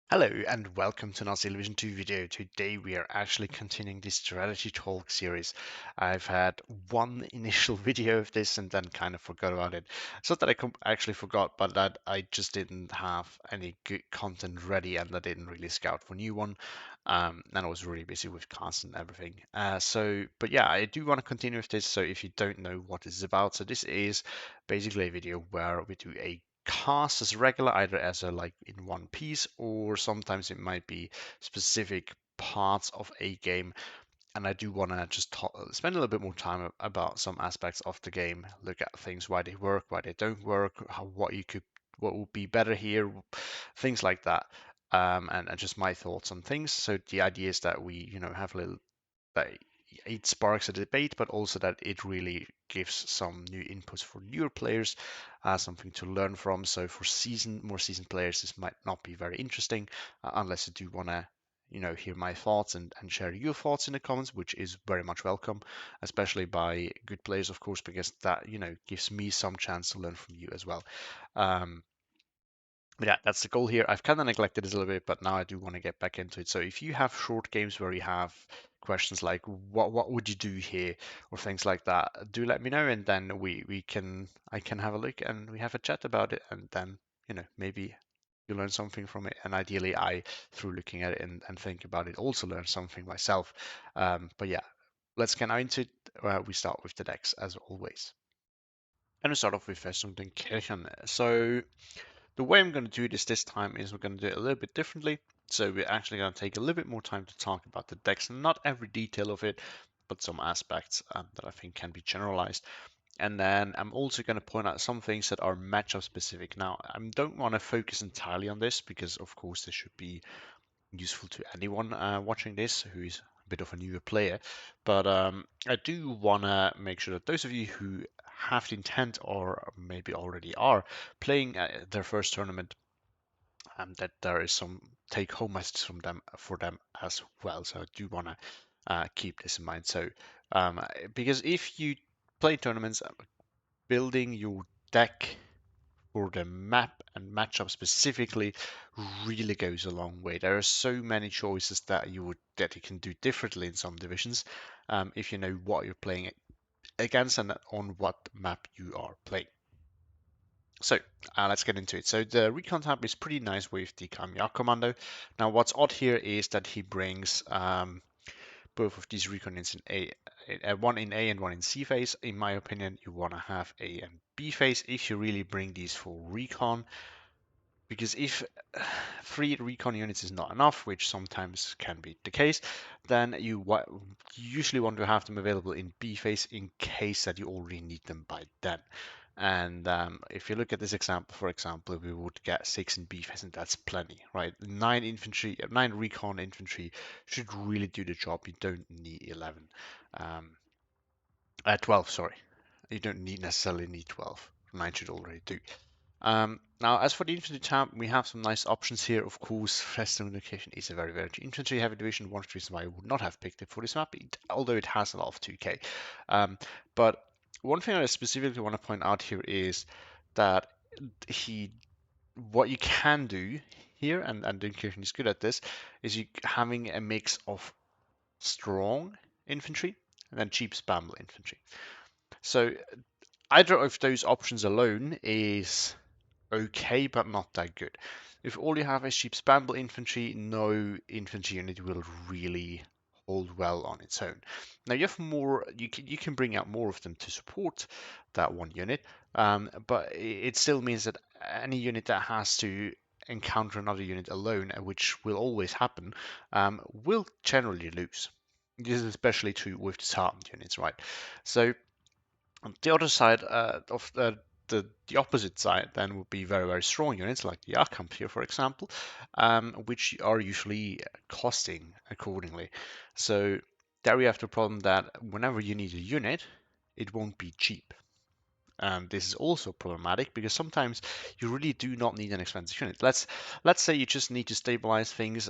Hello and welcome to another Television 2 video. Today we are actually continuing this Strategy Talk series. I've had one initial video of this and then kind of forgot about it. It's not that I actually forgot, but that I just didn't have any good content ready and I didn't really scout for new one. And I was really busy with cast and everything. But yeah, I do want to continue with this. So if you don't know what this is about, so this is basically a video where we do a cast as regular, either as a like in one piece, or sometimes it might be specific parts of a game. And I do want to just spend a little bit more time about some aspects of the game, look at things, why they work, why they don't work, what would be better here, things like that. And just my thoughts on things. So the idea is that we, have a little that it sparks a debate, but also that it really gives some new inputs for newer players, something to learn from. So for more seasoned players, this might not be very interesting unless you do want to, hear my thoughts and share your thoughts in the comments, which is very much welcome, especially by good players, of course, because that, gives me some chance to learn from you as well. Um, but yeah, that's the goal here. I've kind of neglected this a little bit, but now I do want to get back into it. So if you have short games where you have questions like what would you do here or things like that, do let me know, and then we can I can have a look and we have a chat about it, and then maybe you learn something from it, and ideally I, through looking at it and think about it, also learn something myself. But yeah, let's get now into it. We start with the decks as always, and we start off with Festung Kirchen. So the way I'm going to do this time is we're going to do it a little bit differently. So we're actually going to take a little bit more time to talk about the decks, not every detail of it, but some aspects that I think can be generalized. And then I'm also going to point out some things that are matchup specific. Now, I don't want to focus entirely on this because, of course, this should be useful to anyone watching this who is a bit of a newer player. But I do want to make sure that those of you who have the intent or maybe already are playing their first tournament, that there is some take home messages from them for them as well. So I do want to keep this in mind. So because if you play tournaments, building your deck for the map and matchup specifically really goes a long way. There are so many choices that you can do differently in some divisions, if you know what you're playing against and on what map you are playing. So let's get into it. So the recon tab is pretty nice with the Kamiya commando. Now what's odd here is that he brings both of these recon units in one in A and one in C phase. In my opinion, you want to have A and B phase if you really bring these for recon, because if 3 recon units is not enough, which sometimes can be the case, then you usually want to have them available in B phase in case that you already need them by then. And if you look at this example, for example, we would get 6 in B phase, and that's plenty, right? 9 recon infantry should really do the job. You don't need 11. 12, sorry. You don't necessarily need 12. 9 should already do. Now, as for the infantry tab, we have some nice options here. Of course, Festung Location is a very, very infantry heavy division. One of the reasons why I would not have picked it for this map, although it has a lot of 2k. But one thing I specifically want to point out here is that what you can do here, and the Location is good at this, is you having a mix of strong infantry and then cheap spammable infantry. So either of those options alone is okay, but not that good. If all you have is cheap spammable infantry, no infantry unit will really hold well on its own. Now you have more, you can bring out more of them to support that one unit, but it still means that any unit that has to encounter another unit alone, which will always happen, will generally lose. This is especially true with disarmed units, right? So on the other side of the opposite side then would be very, very strong units like the Arkamp here, for example, which are usually costing accordingly. So there we have the problem that whenever you need a unit, it won't be cheap. And this is also problematic because sometimes you really do not need an expensive unit. Let's say you just need to stabilize things.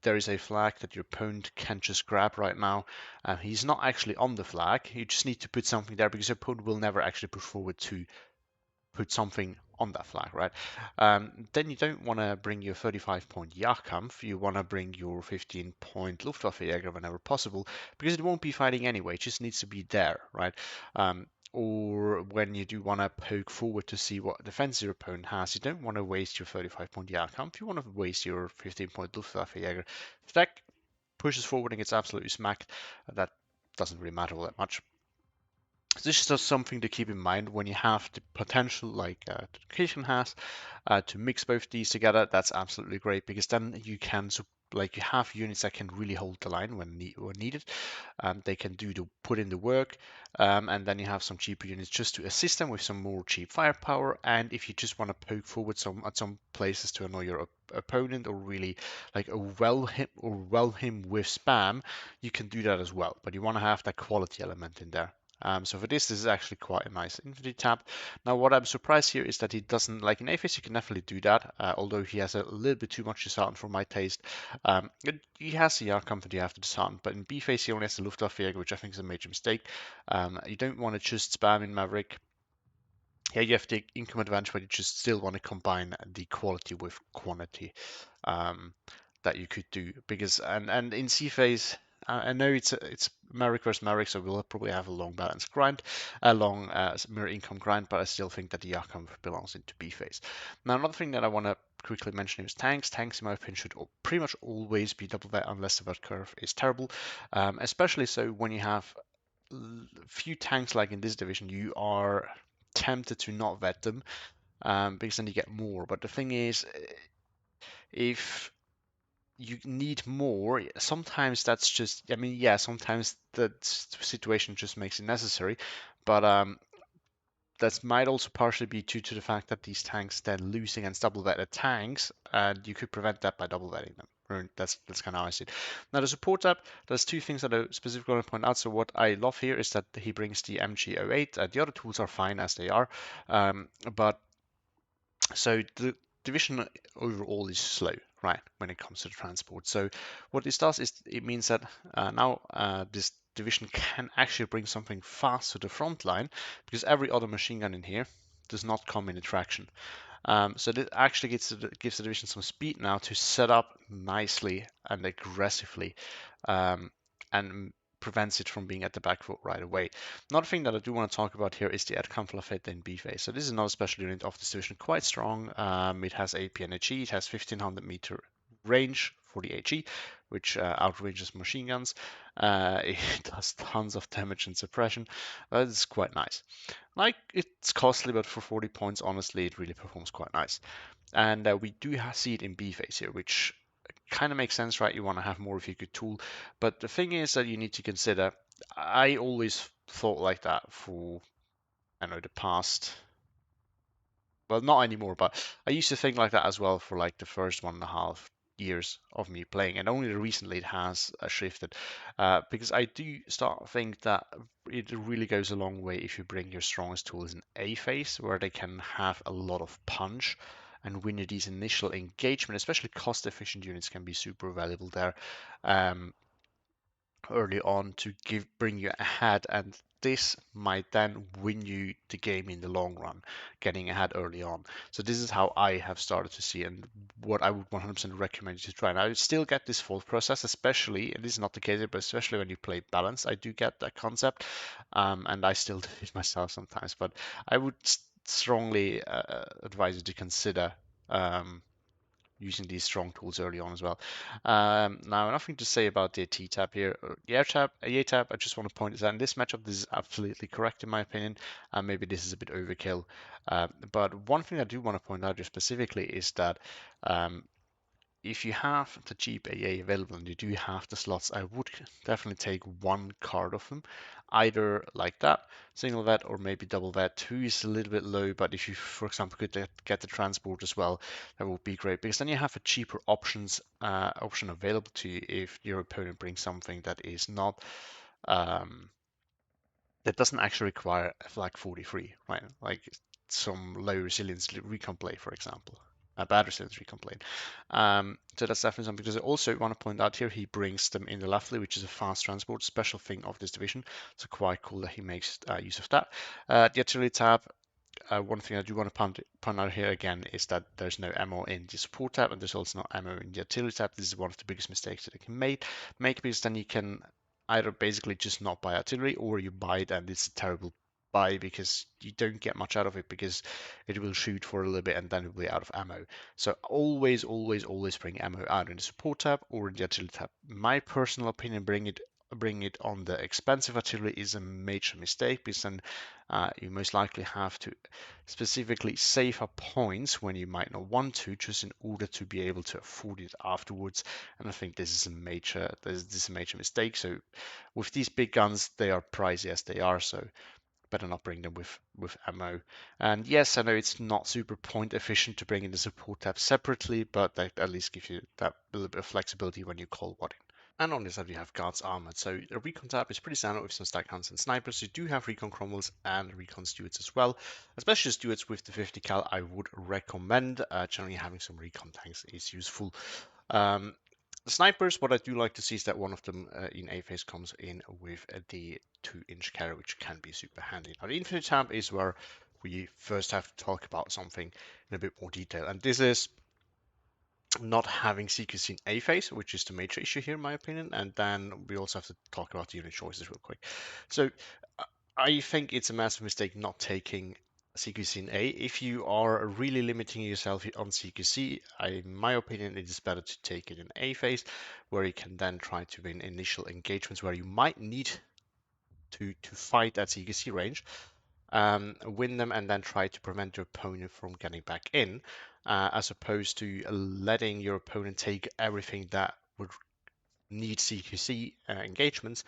There is a flag that your opponent can just grab right now. He's not actually on the flag. You just need to put something there because your opponent will never actually push forward to put something on that flag, right? Then you don't want to bring your 35-point Jagdkampf, you want to bring your 15-point Luftwaffejäger whenever possible, because it won't be fighting anyway, it just needs to be there, right? Or when you do want to poke forward to see what defense your opponent has, you don't want to waste your 35-point Jagdkampf, you want to waste your 15-point Luftwaffejäger. If that pushes forward and gets absolutely smacked, that doesn't really matter all that much. This is just something to keep in mind when you have the potential, like Education has, to mix both these together. That's absolutely great because then you can, like, you have units that can really hold the line when needed. They can put in the work, and then you have some cheaper units just to assist them with some more cheap firepower. And if you just want to poke forward at some places to annoy your opponent or really like overwhelm him with spam, you can do that as well. But you want to have that quality element in there. So for this is actually quite a nice infantry tab. Now, what I'm surprised here is that he doesn't, like in A-phase, you can definitely do that, although he has a little bit too much disheartened for my taste. He has the Jagdkampf that you have to dishearten, but in B-phase, he only has the Luftwaffejäger, which I think is a major mistake. You don't want to just spam in Maverick. Yeah, you have the income advantage, but you just still want to combine the quality with quantity that you could do. Because and in C phase, I know it's Merrick versus Merrick, so we'll probably have a long balance grind, a long mirror income grind, but I still think that the Yakum belongs into B phase. Now, another thing that I want to quickly mention is tanks. Tanks, in my opinion, should pretty much always be double vet unless the vet curve is terrible, especially so when you have few tanks like in this division, you are tempted to not vet them because then you get more. But the thing is, if you need more, sometimes that's just, I mean, yeah, sometimes the situation just makes it necessary, but that might also partially be due to the fact that these tanks then lose against double vetted tanks, and you could prevent that by double vetting them. That's kind of how I see it. Now the support tab, there's two things that I specifically want to point out. So what I love here is that he brings the MG08. The other tools are fine as they are, but so the division overall is slow, right, when it comes to the transport. So what this does is it means that now this division can actually bring something fast to the front line because every other machine gun in here does not come in attraction. So this actually gives the division some speed now to set up nicely and aggressively, and prevents it from being at the back foot right away. Another thing that I do want to talk about here is the Ad Lafayette in B phase. So this is another special unit of this division, quite strong. It has AP and HE. It has 1500-meter range for the HE, which outranges machine guns. It does tons of damage and suppression. It's quite nice. Like, it's costly, but for 40 points, honestly, it really performs quite nice. And we do see it in B phase here, which kind of makes sense, right? You want to have more of your good tool. But the thing is that you need to consider, I always thought like that for, I know, the past, well, not anymore, but I used to think like that as well for like the first 1.5 years of me playing, and only recently it has shifted, because I do start think that it really goes a long way if you bring your strongest tools in A phase, where they can have a lot of punch and win you these initial engagement, especially cost-efficient units can be super valuable there. Early on to bring you ahead, and this might then win you the game in the long run, getting ahead early on. So this is how I have started to see, and what I would 100% recommend you to try. And I still get this thought process, especially, and this is not the case here, but especially when you play balance, I do get that concept, and I still do it myself sometimes. But I would strongly advise you to consider using these strong tools early on as well. Now, nothing to say about the T tab here. The A tab, I just want to point this out. In this matchup, this is absolutely correct in my opinion. Maybe this is a bit overkill. But one thing I do want to point out here specifically is that if you have the cheap AA available and you do have the slots, I would definitely take one card of them, either like that, single vet, or maybe double vet. Two is a little bit low, but if you, for example, could get the transport as well, that would be great, because then you have a cheaper option available to you if your opponent brings something that is not that doesn't actually require a flag 43, right? Like some low resilience recon play, for example. A bad resilience recon play. So that's definitely something. Because I also want to point out here, he brings them in the Lafley, which is a fast transport, special thing of this division. So quite cool that he makes use of that. The artillery tab, one thing I do want to point out here again is that there's no ammo in the support tab, and there's also no ammo in the artillery tab. This is one of the biggest mistakes that you can make because then you can either basically just not buy artillery, or you buy it and it's a terrible buy because you don't get much out of it, because it will shoot for a little bit and then it will be out of ammo. So always, always, always bring ammo out in the support tab or in the artillery tab. My personal opinion, bring it on the expensive artillery is a major mistake, because then you most likely have to specifically save up points when you might not want to, just in order to be able to afford it afterwards. And I think this is a major mistake. So with these big guns, they are pricey as they are, so better not bring them with ammo. And yes, I know it's not super point efficient to bring in the support tab separately, but that at least gives you that little bit of flexibility when you call what in. And on this side, we have guards armored. So a recon tab is pretty standard with some stack hunts and snipers. You do have recon cromwells and recon stewards as well. Especially stewards with the 50 cal, I would recommend. Generally, having some recon tanks is useful. The snipers, what I do like to see is that one of them in A phase comes in with the 2-inch carry, which can be super handy. Now, the infantry tab is where we first have to talk about something in a bit more detail, and this is not having CQC in A phase, which is the major issue here, in my opinion. And then we also have to talk about the unit choices real quick. So I think it's a massive mistake not taking CQC in A. If you are really limiting yourself on CQC, in my opinion, it is better to take it in A phase, where you can then try to win initial engagements where you might need to fight at CQC range, win them, and then try to prevent your opponent from getting back in, as opposed to letting your opponent take everything that would need CQC engagements,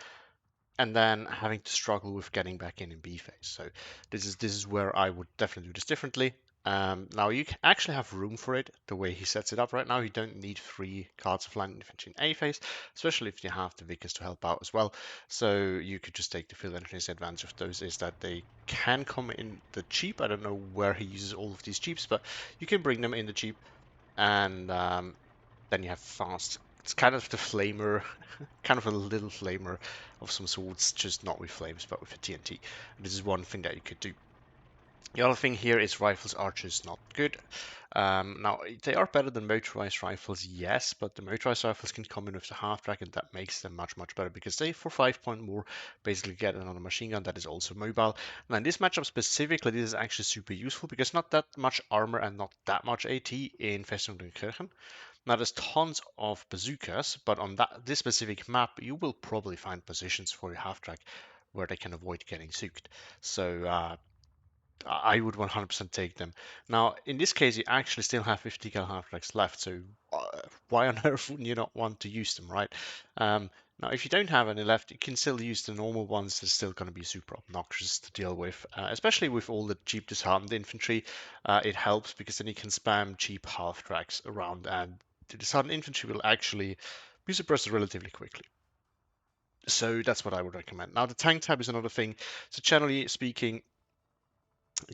and then having to struggle with getting back in B phase. So this is where I would definitely do this differently. Now you can actually have room for it the way he sets it up right now. You don't need 3 cards of land infantry in A phase, especially if you have the Vickers to help out as well. So you could just take the field engineers. Advantage of those is that they can come in the cheap. I don't know where he uses all of these cheaps, but you can bring them in the cheap, and then you have fast. It's kind of the flamer, kind of a little flamer of some sorts, just not with flames, but with a TNT. And this is one thing that you could do. The other thing here is rifles are just not good. Now, they are better than motorized rifles, yes, but the motorized rifles can come in with the half track, and that makes them much, much better, because they, for 5 point more, basically get another machine gun that is also mobile. Now, in this matchup specifically, this is actually super useful, because not that much armor and not that much AT in Festung den Kirchen. Now, there's tons of bazookas, but on this specific map, you will probably find positions for your half track where they can avoid getting soaked. So I would 100% take them. Now, in this case, you actually still have 50 cal half tracks left, so why on earth wouldn't you not want to use them, right? Now, if you don't have any left, you can still use the normal ones. They're still going to be super obnoxious to deal with, especially with all the cheap disarmed infantry. It helps because then you can spam cheap half tracks around, and the disarmed infantry will actually be suppressed relatively quickly. So that's what I would recommend. Now, the tank tab is another thing. So generally speaking,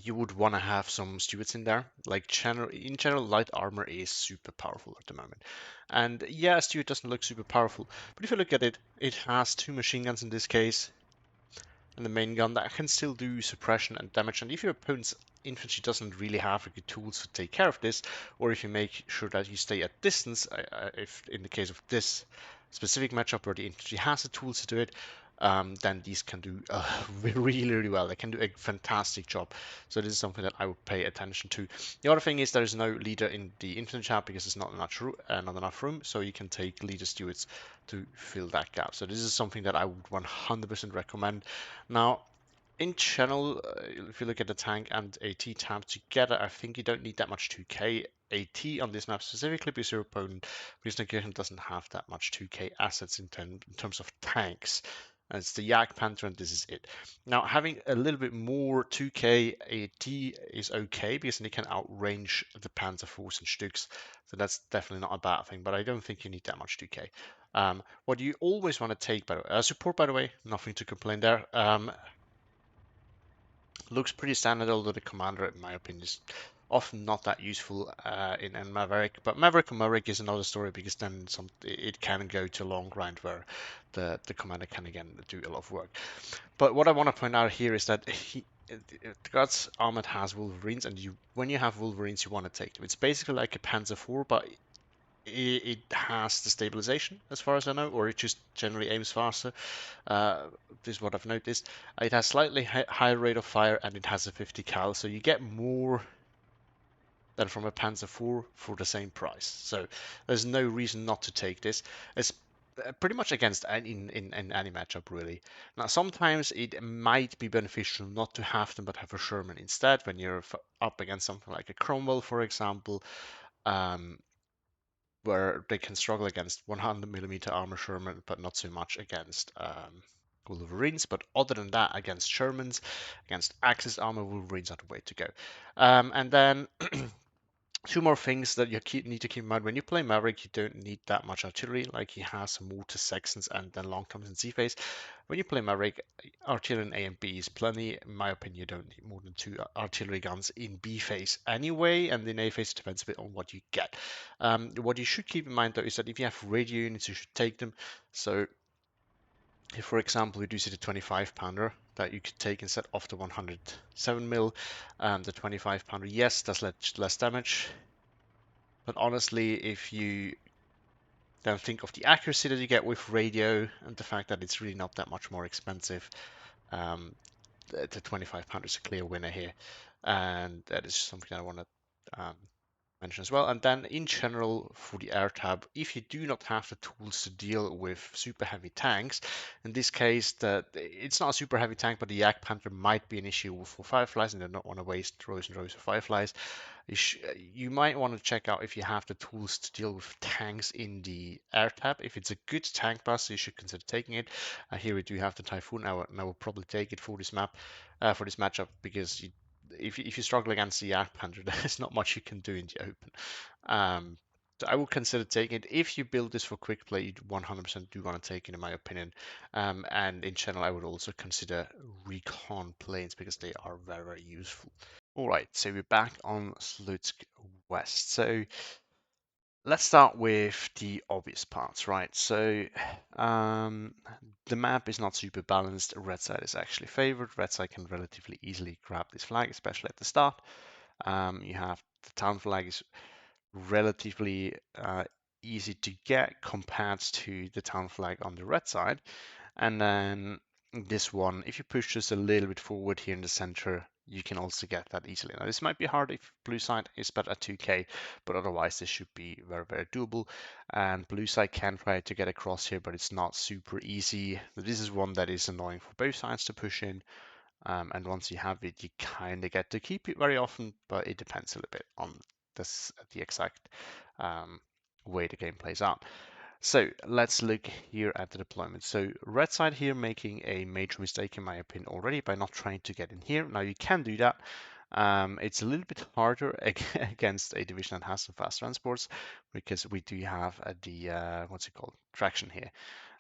you would want to have some stewards in there. Like in general, light armor is super powerful at the moment. And yeah, a steward doesn't look super powerful, but if you look at it, it has 2 machine guns in this case, and the main gun that can still do suppression and damage. And if your opponent's infantry doesn't really have good tools to take care of this, or if you make sure that you stay at distance, if in the case of this specific matchup where the infantry has the tools to do it, then these can do really, really well. They can do a fantastic job. So this is something that I would pay attention to. The other thing is there is no leader in the infantry tab because there's not enough room, so you can take leader stewards to fill that gap. So this is something that I would 100% recommend. Now, in general, if you look at the tank and AT tab together, I think you don't need that much 2k AT on this map specifically, because your opponent, Wisnerkirchen, doesn't have that much 2k assets in terms of tanks. And it's the Yak Panther, and this is it. Now, having a little bit more 2k AT is okay, because then you can outrange the Panzer Force and Stücks. So that's definitely not a bad thing, but I don't think you need that much 2k. What you always want to take, by the way, support, by the way, nothing to complain there. Looks pretty standard, although the commander, in my opinion, is often not that useful in Maverick. But Maverick and Maverick is another story because then it can go to a long grind where the commander can again do a lot of work. But what I want to point out here is that the God's Armored has Wolverines, and when you have Wolverines, you want to take them. It's basically like a Panzer IV, but it has the stabilization, as far as I know, or it just generally aims faster. This is what I've noticed. It has slightly higher rate of fire, and it has a 50 cal, so you get more than from a Panzer IV for the same price. So there's no reason not to take this. It's pretty much against in any matchup, really. Now, sometimes it might be beneficial not to have them, but have a Sherman instead when you're up against something like a Cromwell, for example. Um, where they can struggle against 100mm armor Sherman, but not so much against Wolverines. But other than that, against Shermans, against Axis armor, Wolverines are the way to go. And then two more things that you need to keep in mind when you play Maverick. You don't need that much artillery, like he has some mortar sections and then long comes in C phase. When you play Maverick, artillery in A and B is plenty. In my opinion, you don't need more than two artillery guns in B phase anyway, and in A phase it depends a bit on what you get. What you should keep in mind though is that if you have radio units, you should take them. So if, for example, you do see the 25 pounder that you could take instead of the 107 mil, the 25 pounder, yes, does less damage. But honestly, if you then think of the accuracy that you get with radio and the fact that it's really not that much more expensive, um, the 25 pounder is a clear winner here. And that is something I want to mention as well. And then in general for the air tab, if you do not have the tools to deal with super heavy tanks, in this case, it's not a super heavy tank, but the Yak Panther might be an issue for Fireflies, and they don't want to waste rows and rows of Fireflies. You might want to check out if you have the tools to deal with tanks in the air tab. If it's a good tank bus, you should consider taking it. Here we do have the Typhoon. I will probably take it for this map, for this matchup, because if you struggle against the Yak Panther, there's not much you can do in the open. So I would consider taking it. If you build this for quick play, you 100% do want to take it, in my opinion. And in general, I would also consider recon planes because they are very, very useful. All right, so we're back on Slutsk West. So let's start with the obvious parts, right? So the map is not super balanced. Red side is actually favored. Red side can relatively easily grab this flag, especially at the start. You have the town flag is relatively easy to get compared to the town flag on the red side. And then this one, if you push just a little bit forward here in the center, you can also get that easily. Now this might be hard if blue side is better at 2k, but otherwise this should be very, very doable. And blue side can try to get across here, but it's not super easy. This is one that is annoying for both sides to push in. And once you have it, you kind of get to keep it very often, but it depends a little bit on the exact way the game plays out. So let's look here at the deployment. So red side here making a major mistake in my opinion already by not trying to get in here. Now you can do that. It's a little bit harder against a division that has some fast transports because we do have the what's it called, traction here,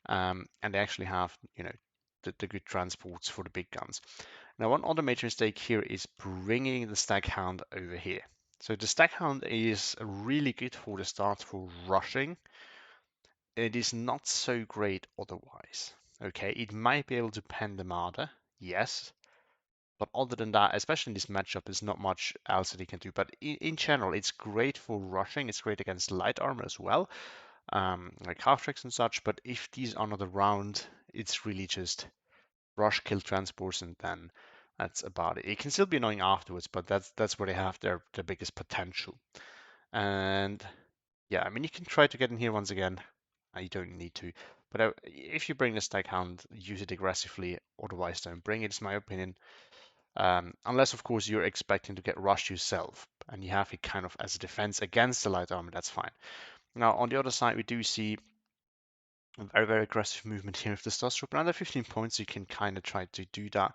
and they actually have the good transports for the big guns. Now one other major mistake here is bringing the Staghound over here. So the Staghound is really good for the start for rushing. It is not so great otherwise. Okay, it might be able to pen the Marder, yes, but other than that, especially in this matchup, there's not much else that he can do. But in general, it's great for rushing. It's great against light armor as well, like half tracks and such. But if these are not around, it's really just rush, kill transports, and then that's about it. It can still be annoying afterwards, but that's where they have their biggest potential. And yeah, I mean, you can try to get in here once again. You don't need to. But if you bring the Staghound, use it aggressively. Otherwise, don't bring it, is my opinion. Unless, of course, you're expecting to get rushed yourself and you have it kind of as a defense against the light armor, that's fine. Now, on the other side, we do see a very, very aggressive movement here with the Starstruck. Under 15 points, you can kind of try to do that.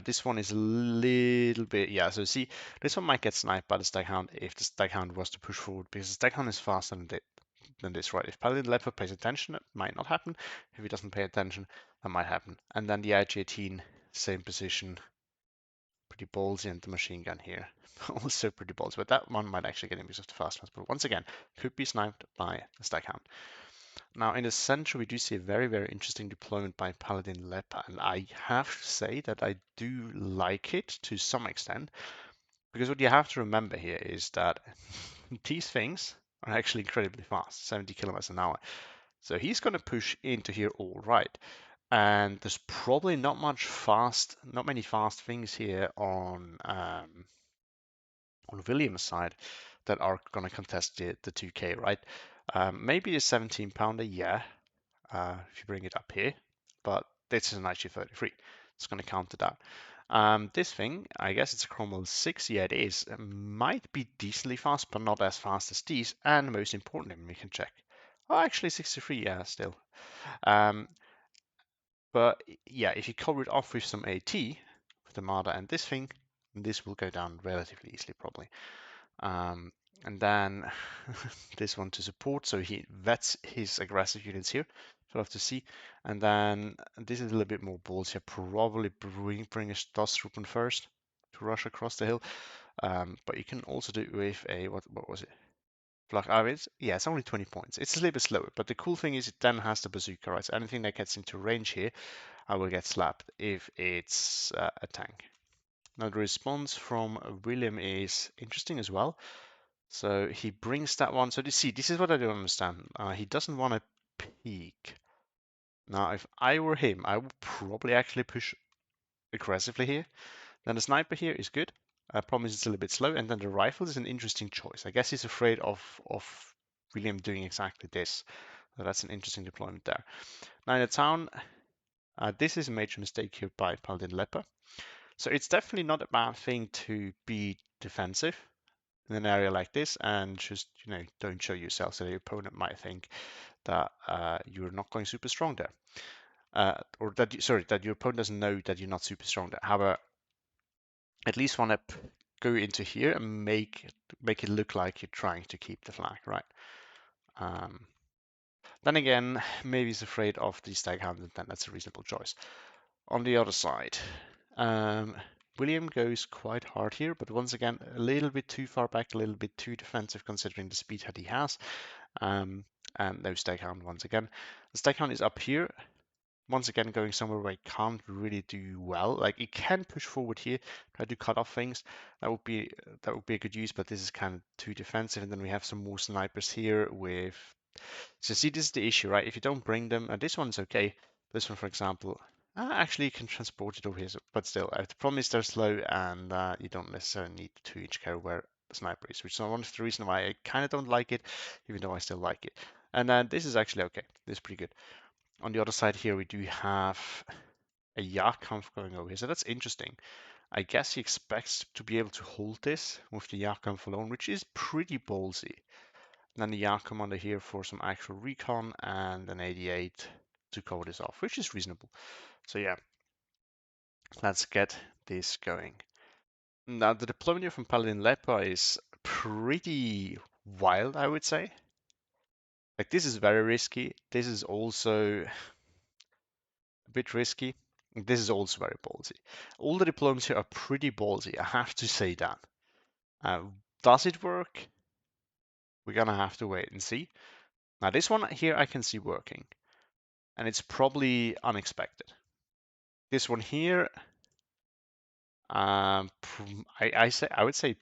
This one is a little bit, yeah, so see, this one might get sniped by the Staghound if the Staghound was to push forward, because the Staghound is faster than this, right? If Paladin Leopard pays attention, it might not happen. If he doesn't pay attention, that might happen. And then the IG-18, same position, pretty ballsy, and the machine gun here also pretty ballsy, but that one might actually get him because of the fast transport. Once again, could be sniped by a Staghound. Now in the center, we do see a very, very interesting deployment by Paladin Lepa, and I have to say that I do like it to some extent, because what you have to remember here is that these things are actually incredibly fast, 70 kilometers an hour. So he's going to push into here all right. And there's probably not many fast things here on William's side that are going to contest the 2K, right? Maybe a 17 pounder, yeah, if you bring it up here, but this is an IG-33. It's going to counter that. This thing, I guess it's a Cromwell 6. Yeah, it is. It might be decently fast, but not as fast as these. And most importantly, we can check. Oh, actually 63, yeah, still. But yeah, if you cover it off with some AT, with the Marder and this thing, this will go down relatively easily, probably. And then this one to support, so he vets his aggressive units here. So we'll have to see. And then this is a little bit more balls here. Probably bring a Stossruppen first to rush across the hill. But you can also do it with a, what was it? Flak Arvids. Yeah, it's only 20 points. It's a little bit slower, but the cool thing is it then has the bazooka, right? So anything that gets into range here, I will get slapped if it's a tank. Now the response from William is interesting as well. So he brings that one. So you see, this is what I don't understand. He doesn't want to peek. Now, if I were him, I would probably actually push aggressively here. Then the sniper here is good. I promise it's a little bit slow. And then the rifle is an interesting choice. I guess he's afraid of William doing exactly this. So that's an interesting deployment there. Now in the town, this is a major mistake here by Paladin Leper. So it's definitely not a bad thing to be defensive in an area like this and just, don't show yourself so the opponent might think that you're not going super strong there. Or that your opponent doesn't know that you're not super strong there. However, at least want to go into here and make it look like you're trying to keep the flag, right? Then again, maybe he's afraid of the Staghound, and then that's a reasonable choice. On the other side, William goes quite hard here, but once again, a little bit too far back, a little bit too defensive considering the speed that he has. And no Staghound once again. The Staghound is up here, once again going somewhere where it can't really do well. Like it can push forward here, try to cut off things. That would be a good use, but this is kind of too defensive. And then we have some more snipers here with. So see, this is the issue, right? If you don't bring them, and this one's okay. This one, for example, actually you can transport it over here, but still, the problem is they're slow, and you don't necessarily need the 2-inch carry where the sniper is, which is one of the reasons why I kind of don't like it, even though I still like it. And then this is actually okay. This is pretty good. On the other side here, we do have a Jagdkampf going over here, so that's interesting. I guess he expects to be able to hold this with the Jagdkampf alone, which is pretty ballsy. And then the Jagd commander here for some actual recon and an 88 to cover this off, which is reasonable. So yeah, let's get this going. Now the deployment here from Paladin Lepa is pretty wild, I would say. Like this is very risky. This is also a bit risky. This is also very ballsy. All the deployments here are pretty ballsy, I have to say that. Does it work? We're gonna have to wait and see. Now this one here I can see working, and it's probably unexpected. This one here, I would say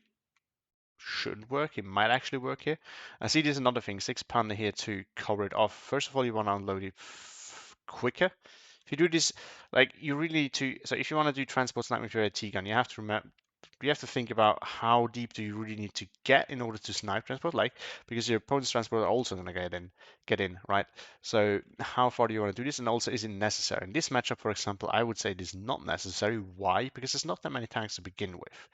should work. It might actually work here. I see there's another thing, 6-pounder here to cover it off. First of all, you want to unload it quicker. If you do this, like you really need to. So if you want to do transport sniper with your AT gun, you have to remember. You have to think about how deep do you really need to get in order to snipe transport, like because your opponent's transport are also going to get in, right? So how far do you want to do this, and also is it necessary? In this matchup, for example, I would say it is not necessary. Why? Because there's not that many tanks to begin with.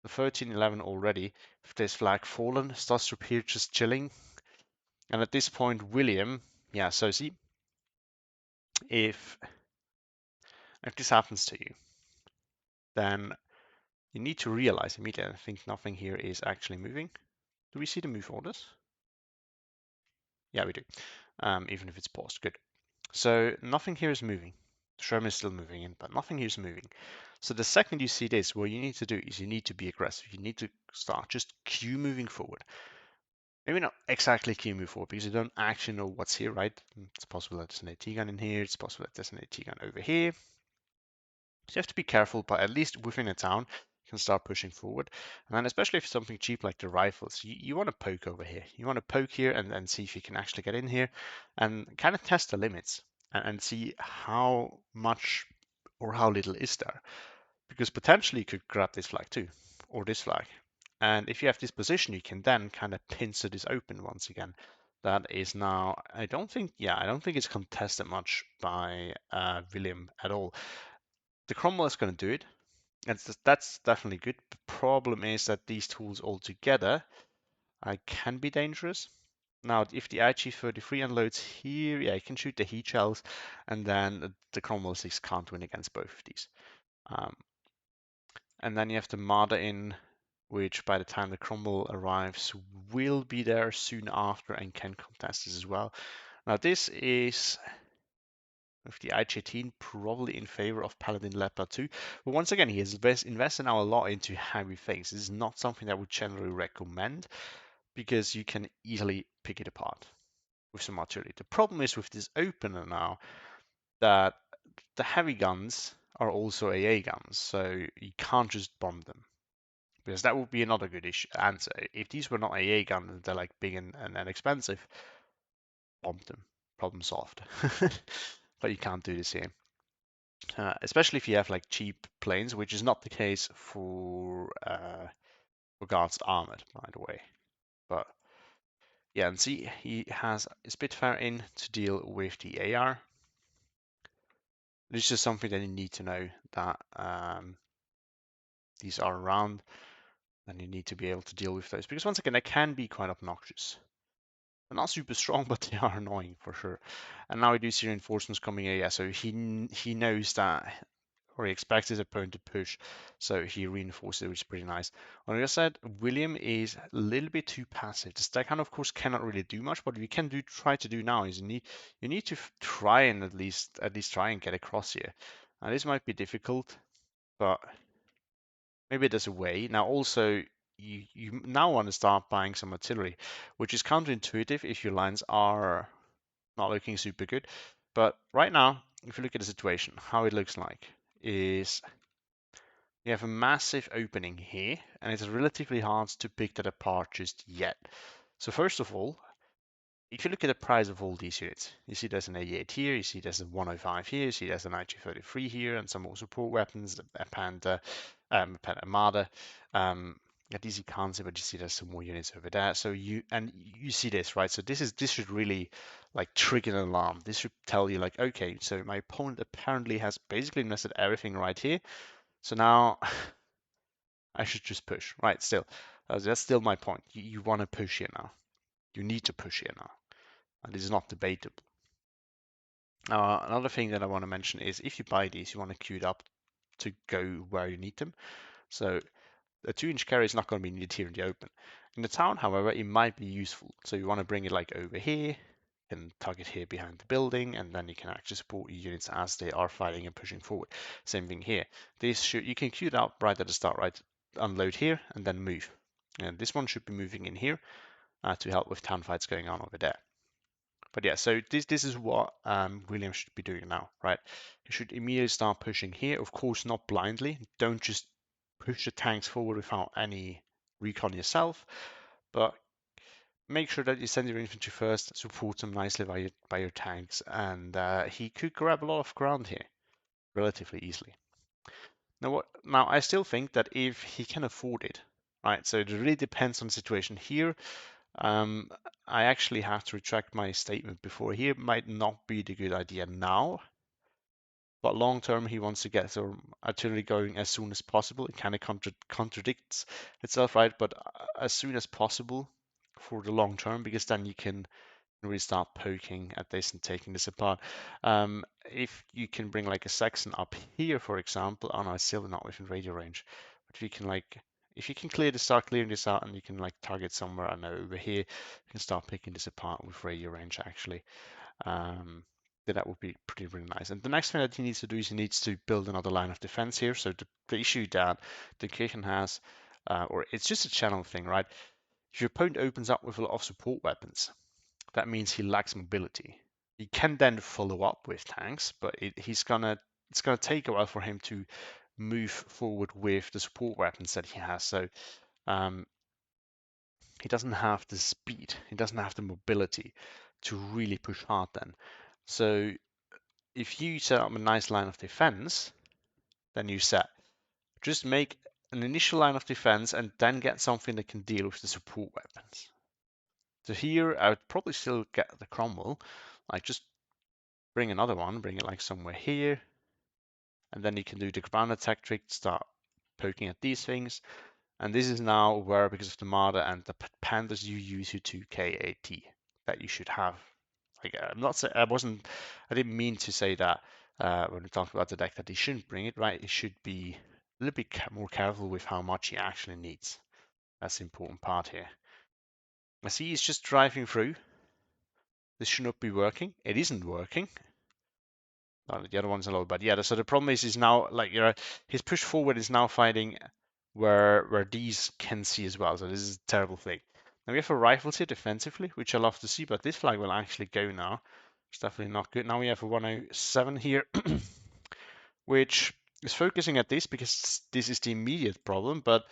The 13-11 already, if there's flag fallen, Stostrup here just chilling. And at this point, William, yeah, so see, if this happens to you, then you need to realize immediately, I think nothing here is actually moving. Do we see the move orders? Yeah, we do, even if it's paused, good. So nothing here is moving. The Sherman is still moving in, but nothing here is moving. So the second you see this, what you need to do is you need to be aggressive. You need to start just Q moving forward. Maybe not exactly Q move forward because you don't actually know what's here, right? It's possible that there's an AT gun in here. It's possible that there's an AT gun over here. So you have to be careful, but at least within a town, you can start pushing forward. And then especially if it's something cheap like the rifles, you want to poke over here. You want to poke here and see if you can actually get in here and kind of test the limits and see how much or how little is there. Because potentially you could grab this flag too, or this flag. And if you have this position, you can then kind of pincer this open once again. That is now, I don't think it's contested much by William at all. The Cromwell is going to do it. That's definitely good. The problem is that these tools all together can be dangerous. Now, if the IG-33 unloads here, yeah, you can shoot the heat shells, and then the Cromwell 6 can't win against both of these. And then you have the Marder in, which by the time the Cromwell arrives will be there soon after and can contest this as well. Now, this is with the IG-18 probably in favor of Paladin Leopard 2. But once again, he has invested now a lot into heavy things. This is not something that I would generally recommend because you can easily pick it apart with some artillery. The problem is with this opener now that the heavy guns are also AA guns, so you can't just bomb them. Because that would be another good answer. If these were not AA guns and they're like big and expensive, bomb them. Problem solved. But you can't do this here. Especially if you have like cheap planes, which is not the case for Guards Armored, by the way. But yeah, and see, he has a Spitfire in to deal with the AR. This is just something that you need to know that these are around, and you need to be able to deal with those because once again, they can be quite obnoxious. They're not super strong, but they are annoying for sure. And now we do see reinforcements coming in. Yeah, so he knows that, or he expects his opponent to push, so he reinforces it, which is pretty nice. On the other side, William is a little bit too passive. The Stackhand, of course, cannot really do much. What we can try to do now is you need to try and at least try and get across here. Now this might be difficult, but maybe there's a way. Now also you now want to start buying some artillery, which is counterintuitive if your lines are not looking super good. But right now, if you look at the situation, how it looks like is you have a massive opening here, and it's relatively hard to pick that apart just yet. So first of all, if you look at the price of all these units, you see there's an 88 here, you see there's a 105 here, you see there's an IG-33 here, and some more support weapons, a Panther, a Armada. At least you can't see, but you see there's some more units over there. So you see this, right? So this should really like trigger an alarm. This should tell you like, okay, so my opponent apparently has basically invested everything right here. So now I should just push, right? Still, that's still my point. You want to push here now. You need to push here now. And this is not debatable. Another thing that I want to mention is if you buy these, you want to queue it up to go where you need them. So a 2-inch carry is not going to be needed here in the open. In the town, however, it might be useful. So you want to bring it like over here and tuck it here behind the building, and then you can actually support your units as they are fighting and pushing forward. Same thing here. You can queue it up right at the start, right? Unload here and then move. And this one should be moving in here to help with town fights going on over there. But yeah, so this is what William should be doing now, right? He should immediately start pushing here. Of course, not blindly. Don't just push the tanks forward without any recon yourself, but make sure that you send your infantry first, support them nicely by your tanks, and he could grab a lot of ground here relatively easily. Now I still think that if he can afford it, right? So it really depends on the situation here. I actually have to retract my statement before. Here might not be the good idea now, but long term he wants to get some artillery going as soon as possible. It kind of contradicts itself, right? But as soon as possible for the long term, because then you can really start poking at this and taking this apart. If you can bring like a Saxon up here, for example, oh no, it's still not within radio range. But if you can start clearing this out and you can like target somewhere, I don't know, over here, you can start picking this apart with radio range actually. then that would be pretty really nice. And the next thing that he needs to do is he needs to build another line of defense here. So the issue that the Kirchen has, or it's just a channel thing, right? If your opponent opens up with a lot of support weapons, that means he lacks mobility. He can then follow up with tanks, but it's gonna take a while for him to move forward with the support weapons that he has. So um, he doesn't have the speed, he doesn't have the mobility to really push hard then. So if you set up a nice line of defense, then you set. Just make an initial line of defense and then get something that can deal with the support weapons. So here I would probably still get the crumble, like just bring another one, bring it like somewhere here, and then you can do the ground attack trick, start poking at these things. And this is now where, because of the Marder and the pandas, you use your 2k AT that you should have. Like I'm not saying I didn't mean to say that when we talked about the deck that he shouldn't bring it, right? He should be a little bit more careful with how much he actually needs. That's the important part here. I see he's just driving through. This should not be working. It isn't working. The other one's a little bit, yeah. So the problem is now like his push forward is now fighting where these can see as well. So this is a terrible thing. Now we have a rifles here defensively, which I love to see, but this flag will actually go now. It's definitely not good. Now we have a 107 here, which is focusing at this because this is the immediate problem, but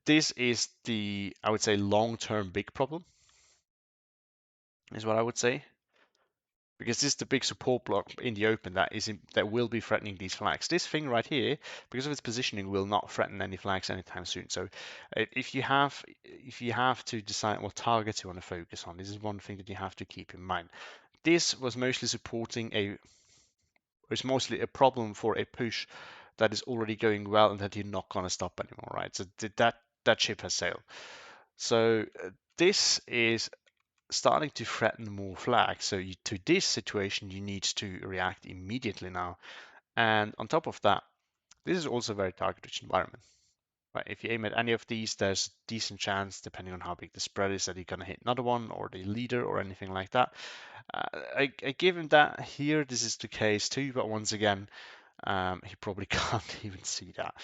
this is the, I would say, long-term big problem, is what I would say. Because this is the big support block in the open that will be threatening these flags. This thing right here, because of its positioning, will not threaten any flags anytime soon. So if you have to decide what targets you want to focus on, this is one thing that you have to keep in mind. This was mostly supporting it's mostly a problem for a push that is already going well and that you're not going to stop anymore, right? So that ship has sailed. So this is starting to threaten more flags. So to this situation, you need to react immediately now. And on top of that, this is also a very target-rich environment. Right? If you aim at any of these, there's a decent chance, depending on how big the spread is, that you're going to hit another one or the leader or anything like that. I give him that here. This is the case too, but once again, he probably can't even see that.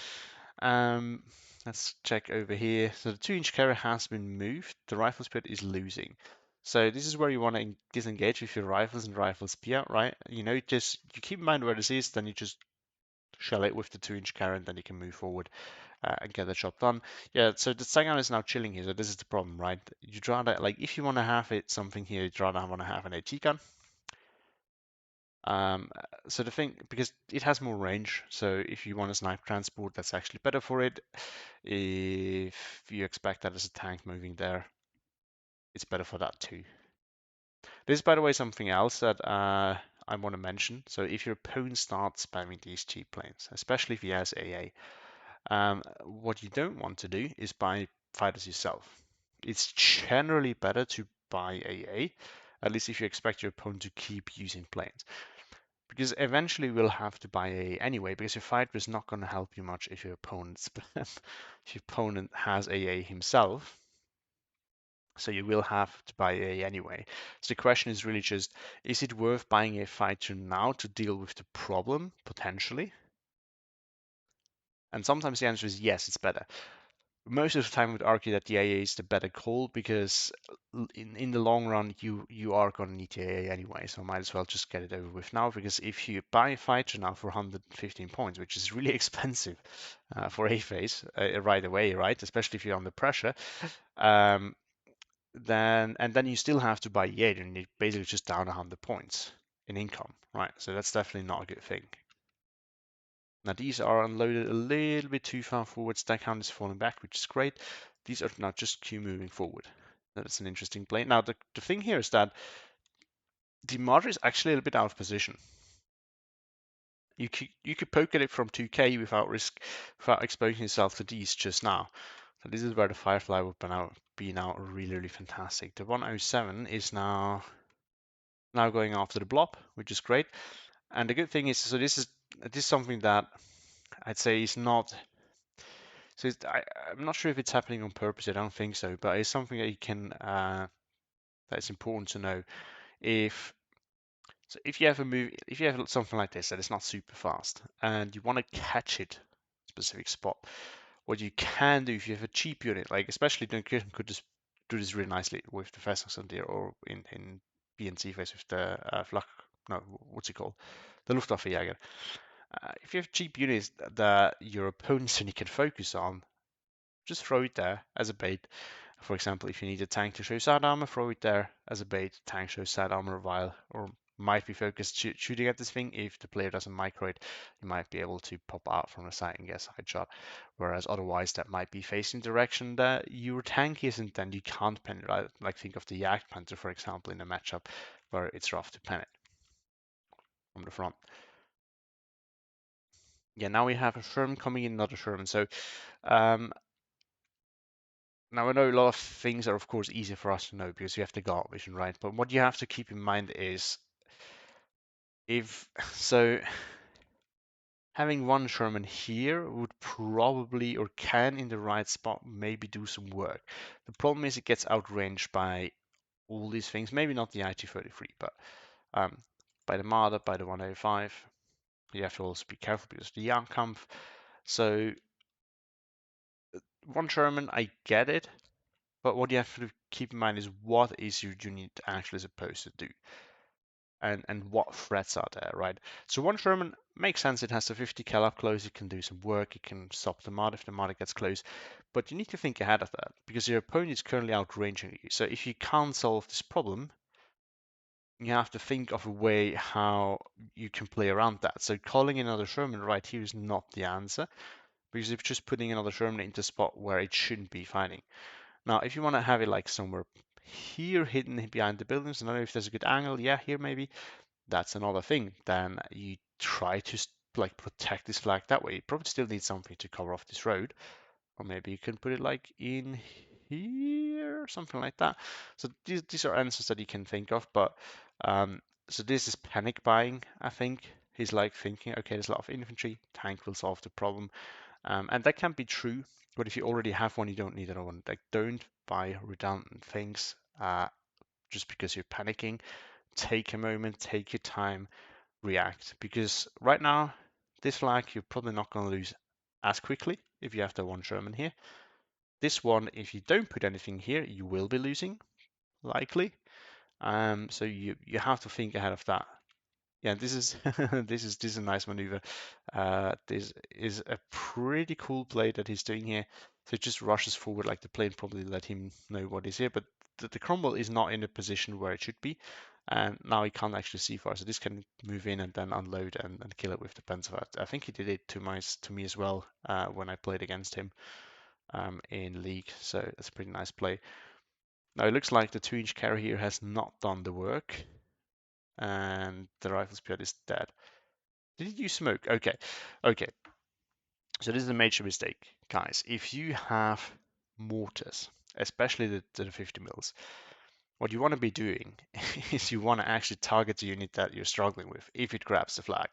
Let's check over here. So the 2-inch carry has been moved. The rifle speed is losing. So this is where you want to disengage with your rifles and rifle spear, right? Just you keep in mind where this is, then you just shell it with the 2-inch carry, and then you can move forward and get the job done. Yeah, so the Sagan is now chilling here, so this is the problem, right? You'd rather, like, if you want to have it something here, you'd rather want to have an AT gun. So the thing, because it has more range, so if you want a sniper transport, that's actually better for it. If you expect that as a tank moving there, it's better for that too. This is, by the way, something else that I want to mention. So if your opponent starts spamming these cheap planes, especially if he has AA, what you don't want to do is buy fighters yourself. It's generally better to buy AA, at least if you expect your opponent to keep using planes. Because eventually we'll have to buy AA anyway, because your fighter is not going to help you much if your opponent has AA himself. So you will have to buy AA anyway. So the question is really just, is it worth buying a fighter now to deal with the problem, potentially? And sometimes the answer is yes, it's better. Most of the time I would argue that the AA is the better call because in the long run you are going to need the AA anyway, so might as well just get it over with now, because if you buy a fighter now for 115 points, which is really expensive for a phase right away, right? Especially if you're under pressure, then you still have to buy EA, and you're basically just down 100 points in income, right? So that's definitely not a good thing. Now these are unloaded a little bit too far forward. Stack count is falling back, which is great. These are now just Q moving forward. That's an interesting play. Now the thing here is that the Marder is actually a little bit out of position. You could poke at it from 2k without exposing yourself to these just now. So this is where the Firefly would be now really, really fantastic. The 107 is now going after the blob, which is great. And the good thing is, so this is something that I'd say is not. So I'm not sure if it's happening on purpose. I don't think so, but it's something that you can that's important to know. If So if you have a move, if you have something like this that is not super fast and you want to catch it specific spot, what you can do if you have a cheap unit, like especially Dunkirk could just do this really nicely with the Festungsondir or in BNC phase with the Flak, no, what's it called? The Luftwaffejäger. If you have cheap units that your opponents only can focus on, just throw it there as a bait. For example, if you need a tank to show side armor, throw it there as a bait. Tank shows side armor while, or might be focused shooting at this thing. If the player doesn't micro it, you might be able to pop out from the side and get a side shot. Whereas otherwise, that might be facing direction that your tank isn't, then you can't pen it. Right? Like think of the Jagdpanther, for example, in a matchup where it's rough to pen it from the front. Yeah, now we have a Sherman coming in, not a Sherman. So um, now I know a lot of things are of course easier for us to know because you have the guard vision, right? But what you have to keep in mind is if so having one Sherman here would probably or can in the right spot maybe do some work. The problem is it gets outranged by all these things, maybe not the IT-33, but by the Marder, by the 105. You have to also be careful because the Jagdkampf. So one Sherman, I get it, but what you have to keep in mind is what is your unit actually supposed to do, and what threats are there, right? So one Sherman makes sense. It has a 50 cal up close. It can do some work. It can stop the mod if the mod gets close. But you need to think ahead of that because your opponent is currently outranging you. So if you can't solve this problem, you have to think of a way how you can play around that. So calling another Sherman right here is not the answer because it's just putting another Sherman into a spot where it shouldn't be fighting. Now, if you want to have it like somewhere here hidden behind the buildings, I don't know if there's a good angle. Yeah, here maybe. That's another thing. Then you try to like protect this flag that way. You probably still need something to cover off this road, or maybe you can put it like in here, something like that. So these are answers that you can think of, but so this is panic buying. I think he's like thinking, okay, there's a lot of infantry, tank will solve the problem, and that can be true. But if you already have one, you don't need another one. Like, don't buy redundant things just because you're panicking. Take a moment, take your time, react. Because right now, this flag, you're probably not going to lose as quickly if you have the one Sherman here. This one, if you don't put anything here, you will be losing, likely. So you have to think ahead of that. Yeah, this is this is a nice maneuver. This is a pretty cool play that he's doing here. So it just rushes forward like the plane probably let him know what is here, but the crumble is not in a position where it should be, and now he can't actually see far. So this can move in and then unload and kill it with the Panzer. I think he did it to me as well when I played against him in League. So that's a pretty nice play. Now it looks like the 2-inch carry here has not done the work, and the rifle spear is dead. Did you smoke? Okay. Okay. So this is a major mistake, guys. If you have mortars, especially the 50 mils, what you want to be doing is you want to actually target the unit that you're struggling with if it grabs the flag.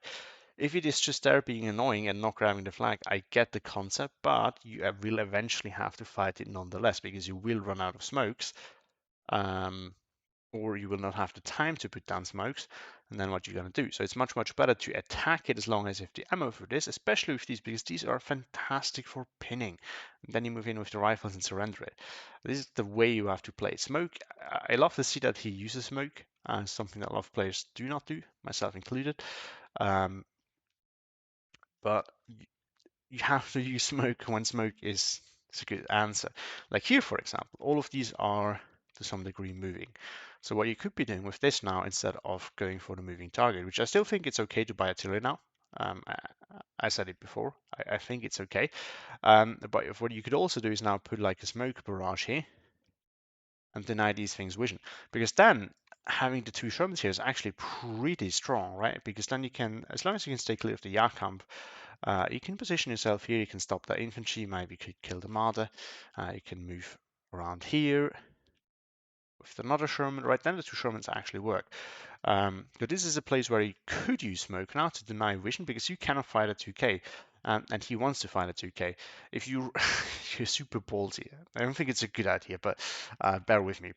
If it is just there being annoying and not grabbing the flag, I get the concept, but you will eventually have to fight it nonetheless because you will run out of smokes. Or you will not have the time to put down smokes, and then what you're going to do. So it's much, much better to attack it as long as you have the ammo for this, especially with these, because these are fantastic for pinning. And then you move in with the rifles and surrender it. This is the way you have to play. Smoke, I love to see that he uses smoke, something that a lot of players do not do, myself included. But you have to use smoke when smoke is a good answer. Like here, for example, all of these are to some degree moving. So what you could be doing with this now, instead of going for the moving target, which I still think it's okay to buy artillery now. I said it before. I think it's okay. But what you could also do is now put like a smoke barrage here and deny these things vision. Because then having the 2 Shermans here is actually pretty strong, right? Because then you can, as long as you can stay clear of the Jagdkampf, you can position yourself here, you can stop the infantry, maybe you could kill the Marder, you can move around here with another Sherman, right? Then the 2 Shermans actually work. But this is a place where you could use smoke now to deny vision because you cannot fight at 2k. And he wants to fight at 2k. If you're super ballsy, I don't think it's a good idea, but bear with me.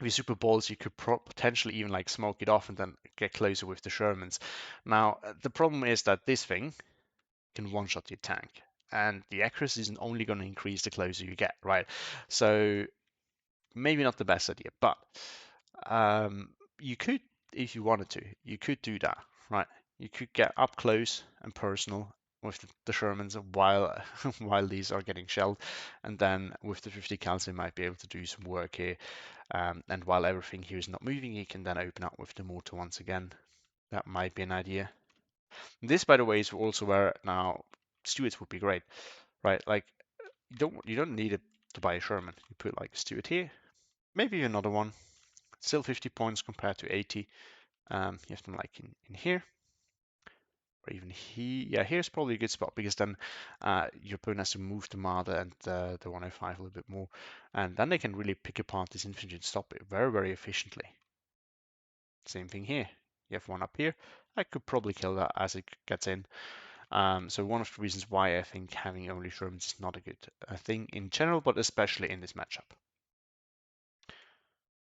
if you super balls, you could potentially even like smoke it off and then get closer with the Shermans. Now, the problem is that this thing can one-shot your tank, and the accuracy isn't only going to increase the closer you get, right? So maybe not the best idea, but you could, if you wanted to, you could do that, right? You could get up close and personal with the Shermans while while these are getting shelled, and then with the 50 cals, you might be able to do some work here. And while everything here is not moving, you can then open up with the mortar once again. That might be an idea. This, by the way, is also where now Stuarts would be great, right? Like you don't need it to buy a Sherman. You put like a Stuart here, maybe another one. Still 50 points compared to 80. You have them like in here, or even here. Yeah, here's probably a good spot because then your opponent has to move the Marder and the 105 a little bit more, and then they can really pick apart this infantry and stop it very, very efficiently. Same thing here. You have one up here. I could probably kill that as it gets in. So one of the reasons why I think having only Shermans is not a good thing in general, but especially in this matchup.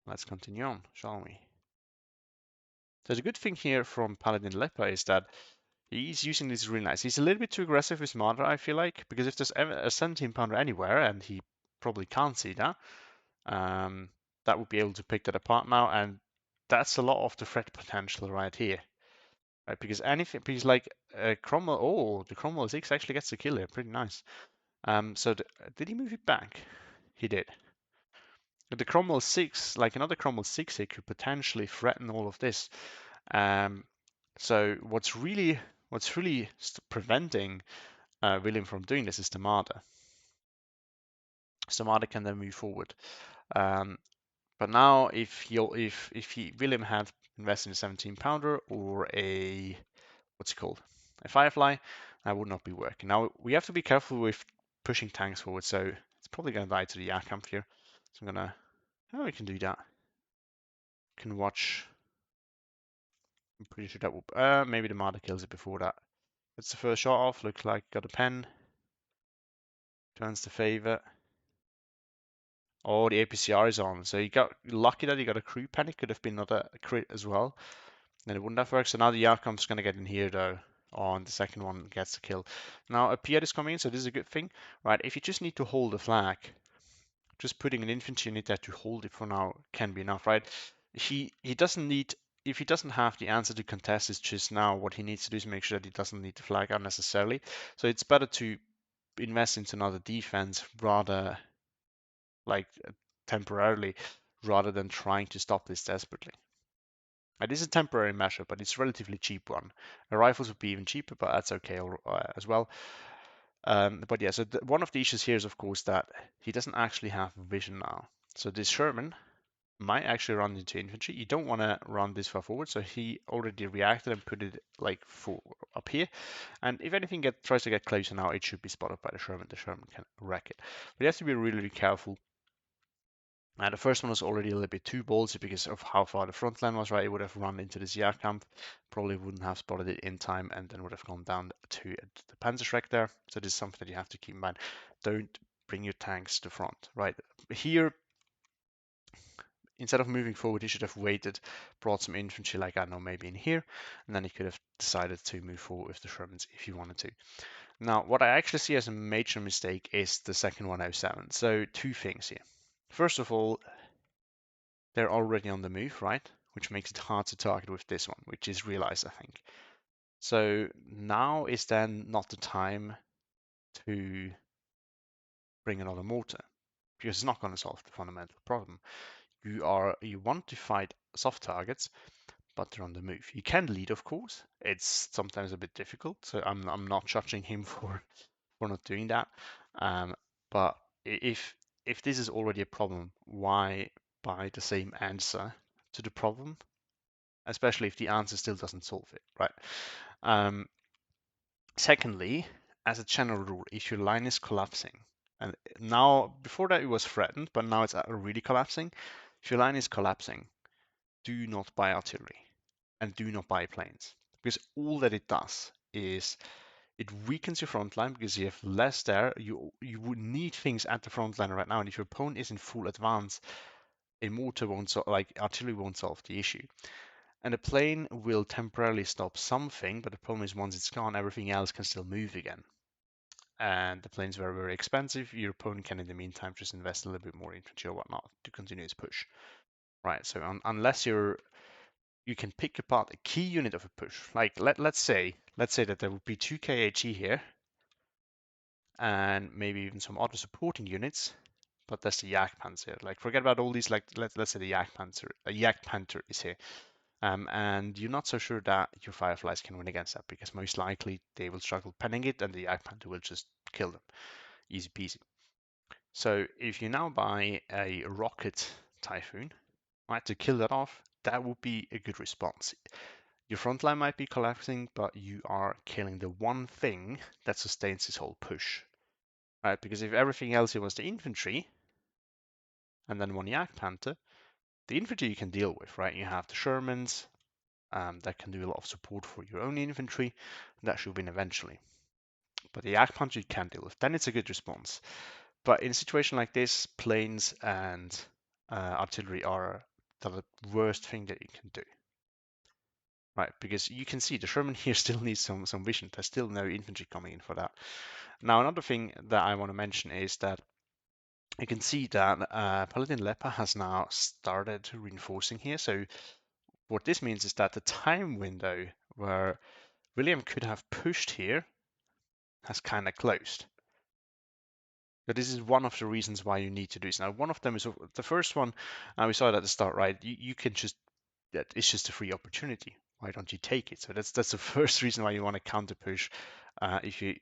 Let's continue on, shall we? So the good thing here from Paladin Leper is that he's using this really nice. He's a little bit too aggressive with Marder, I feel like, because if there's ever a 17 pounder anywhere, and he probably can't see that, that would be able to pick that apart now, and that's a lot of the threat potential right here. Right, because anything, because like Cromwell, oh, the Cromwell 6 actually gets the kill here, pretty nice. So did he move it back? He did. But the Cromwell 6, like another Cromwell 6 here, could potentially threaten all of this. So what's really preventing William from doing this is the Marder. So Marder can then move forward. But now if William had invested in a 17 pounder or a what's it called? A Firefly, that would not be working. Now we have to be careful with pushing tanks forward, so it's probably gonna die to the Yakamp here. So I'm gonna oh we can do that. Can watch. I'm pretty sure that will maybe the Marder kills it before that. It's the first shot off, looks like got a pen. Turns the favor. Oh, the APCR is on. So you got lucky that you got a crew pen. It could have been another crit as well. Then it wouldn't have worked. So now the Yakam's going to get in here though. On the second one gets the kill. Now a Piet is coming in, so this is a good thing. Right, if you just need to hold the flag, just putting an infantry unit there to hold it for now can be enough, right? He doesn't need, if he doesn't have the answer to contest, it's just now what he needs to do is make sure that he doesn't need the flag unnecessarily. So it's better to invest into another defense rather like temporarily rather than trying to stop this desperately. It is a temporary measure, but it's a relatively cheap one. The rifles would be even cheaper, but that's okay as well. But yeah, so one of the issues here is, of course, that he doesn't actually have vision now. So this Sherman might actually run into infantry. You don't want to run this far forward, so he already reacted and put it like up here. And if anything tries to get closer now, it should be spotted by the Sherman. The Sherman can wreck it. But you have to be really, really careful. The first one was already a little bit too ballsy because of how far the front line was, right? It would have run into this Yakamp, probably wouldn't have spotted it in time, and then would have gone down to the Panzerschreck there. So this is something that you have to keep in mind. Don't bring your tanks to front, right? Here, instead of moving forward, he should have waited, brought some infantry, like I don't know, maybe in here, and then he could have decided to move forward with the Shermans if he wanted to. Now, what I actually see as a major mistake is the second 107. So two things here. First of all, they're already on the move, right? Which makes it hard to target with this one, which is realized, I think. So now is then not the time to bring another mortar, because it's not going to solve the fundamental problem. You want to fight soft targets, but they're on the move. You can lead, of course. It's sometimes a bit difficult, so I'm not judging him for not doing that. But if this is already a problem, why buy the same answer to the problem, especially if the answer still doesn't solve it, right? Secondly, as a general rule, if your line is collapsing, and now before that it was threatened, but now it's really collapsing. If your line is collapsing, do not buy artillery and do not buy planes, because all that it does is it weakens your front line because you have less there. You would need things at the front line right now, and if your opponent is in full advance, a mortar won't like artillery won't solve the issue. And a plane will temporarily stop something, but the problem is once it's gone, everything else can still move again. And the plane's very, very expensive. Your opponent can, in the meantime, just invest a little bit more infantry or whatnot to continue his push. Right, so unless you can pick apart a key unit of a push. Like let's say that there would be 2 KHE here, and maybe even some other supporting units, but that's the Jagdpanzer. Like forget about all these. Like let's say the Jagdpanther is here, and you're not so sure that your Fireflies can win against that because most likely they will struggle penning it, and the Jagdpanther will just kill them, easy peasy. So if you now buy a rocket Typhoon, right, to kill that off, that would be a good response. Your front line might be collapsing, but you are killing the one thing that sustains this whole push, right? Because if everything else here was the infantry, and then one Jagdpanther, the infantry you can deal with, right? You have the Shermans that can do a lot of support for your own infantry. That should win eventually. But the Jagdpanther you can't deal with. Then it's a good response. But in a situation like this, planes and artillery are the worst thing that you can do. Right, because you can see the Sherman here still needs some vision. There's still no infantry coming in for that. Now, another thing that I want to mention is that you can see that Paladin Lepa has now started reinforcing here. So what this means is that the time window where William could have pushed here has kind of closed. But this is one of the reasons why you need to do this. Now, one of them is the first one, we saw it at the start, right? You can just, it's just a free opportunity. Why don't you take it? So that's the first reason why you want to counter push if you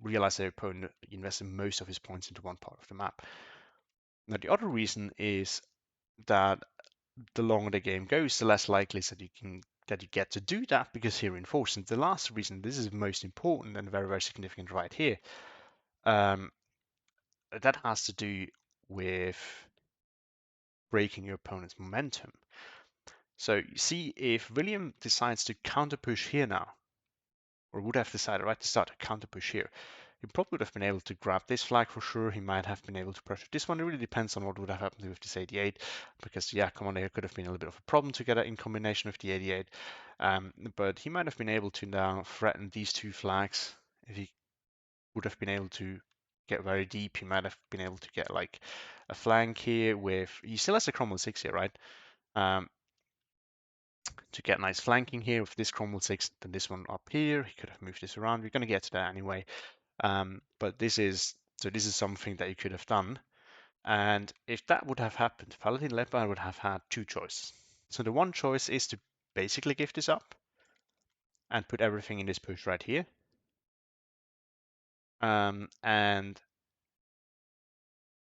realize the opponent invested most of his points into one part of the map. Now, the other reason is that the longer the game goes, the less likely is that you get to do that because he reinforces. And the last reason, this is most important and very, very significant right here, that has to do with breaking your opponent's momentum. So you see, if William decides to counter push here now, or would have decided right to start a counter push here, he probably would have been able to grab this flag for sure. He might have been able to pressure this one. It really depends on what would have happened with this 88, because yeah, Commander could have been a little bit of a problem to get it in combination with the 88. But he might have been able to now threaten these two flags. If he would have been able to get very deep, he might have been able to get like a flank here with, he still has a Cromwell 6 here, right? To get nice flanking here with this Cromwell 6, then this one up here. He could have moved this around. We're going to get to that anyway. But this is something that you could have done. And if that would have happened, Paladin Leopard would have had two choices. So the one choice is to basically give this up and put everything in this push right here. And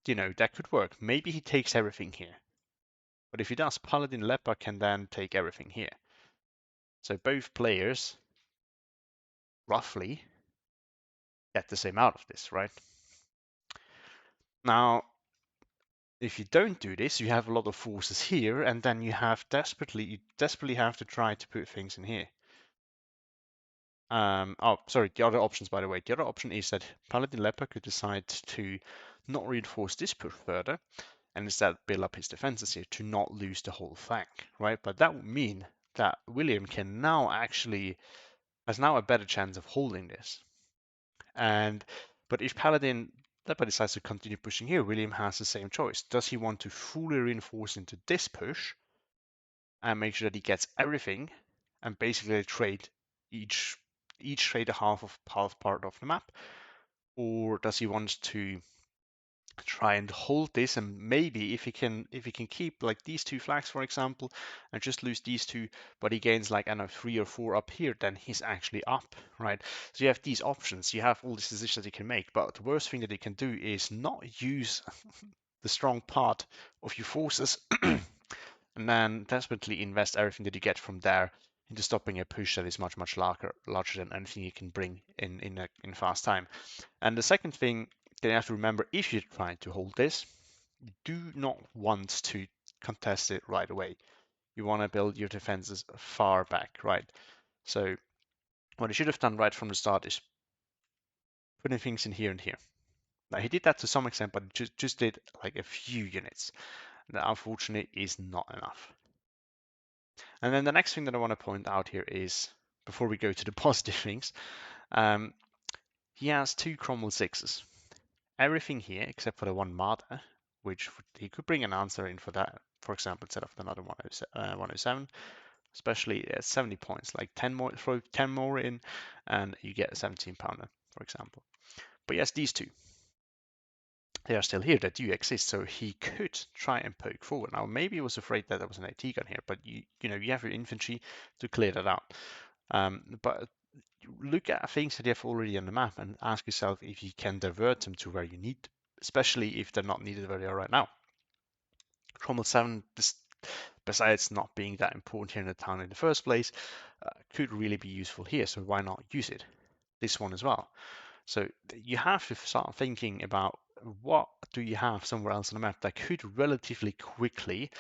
you know, that could work. Maybe he takes everything here. But if he does, Paladin Leopard can then take everything here. So both players roughly get the same out of this, right? Now, if you don't do this, you have a lot of forces here, and then you desperately have to try to put things in here. Oh, sorry, the other options, by the way. The other option is that Paladin Leopard could decide to not reinforce this push further, and instead build up his defenses here to not lose the whole flank, right? But that would mean that William can now has now a better chance of holding this. But if Paladin Leopard decides to continue pushing here, William has the same choice. Does he want to fully reinforce into this push and make sure that he gets everything and basically trade each trade a half part of the map, or does he want to try and hold this, and maybe if he can keep like these two flags, for example, and just lose these two, but he gains like, I don't know, 3 or 4 up here, then he's actually up, right? So you have these options, you have all these decisions that you can make, but the worst thing that you can do is not use the strong part of your forces and then desperately invest everything that you get from there into stopping a push that is much larger than anything you can bring in fast time. And the second thing that you have to remember, if you're trying to hold this, you do not want to contest it right away. You want to build your defenses far back, right? So what you should have done right from the start is putting things in here and here. Now he did that to some extent, but just did like a few units. that unfortunately is not enough. And then the next thing that I want to point out here is, before we go to the positive things, he has 2 Cromwell 6s. Everything here except for the 1 Marder, which he could bring an answer in for that, for example, instead of another 107, especially at 70 points, like 10 more, throw 10 more in, and you get a 17 pounder, for example. But yes, these 2, they are still here, that do exist, so he could try and poke forward. Now, maybe he was afraid that there was an AT gun here, but you have your infantry to clear that out. But look at things that you have already on the map and ask yourself if you can divert them to where you need, especially if they're not needed where they are right now. Cromwell 7, besides not being that important here in the town in the first place, could really be useful here, so why not use it? This one as well. So you have to start thinking about what do you have somewhere else on the map that could relatively quickly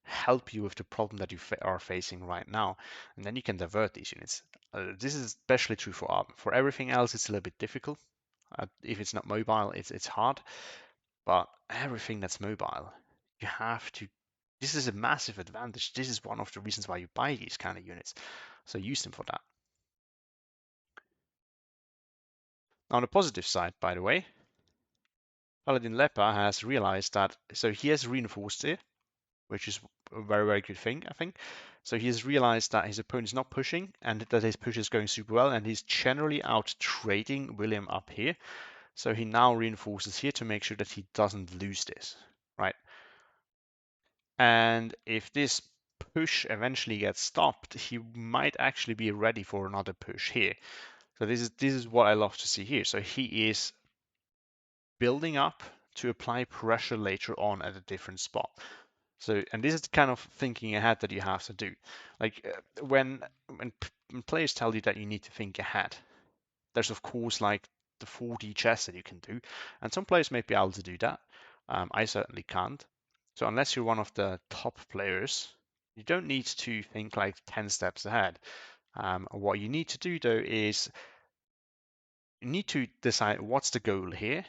help you with the problem that you are facing right now, and then you can divert these units. This is especially true for ARM. For everything else, it's a little bit difficult. If it's not mobile, it's hard. But everything that's mobile, you have to. This is a massive advantage. This is one of the reasons why you buy these kind of units. So use them for that. Now, on the positive side, by the way, Paladin Lepa has realized that, so he has reinforced it, which is a very, very good thing, I think. So he has realized that his opponent is not pushing and that his push is going super well, and he's generally out trading William up here. So he now reinforces here to make sure that he doesn't lose this, right? And if this push eventually gets stopped, he might actually be ready for another push here. So this is what I love to see here. So he is building up to apply pressure later on at a different spot. So, and this is the kind of thinking ahead that you have to do. Like when players tell you that you need to think ahead, there's of course like the 4D chess that you can do, and some players may be able to do that. I certainly can't. So unless you're one of the top players, you don't need to think like 10 steps ahead. What you need to do though is you need to decide what's the goal here,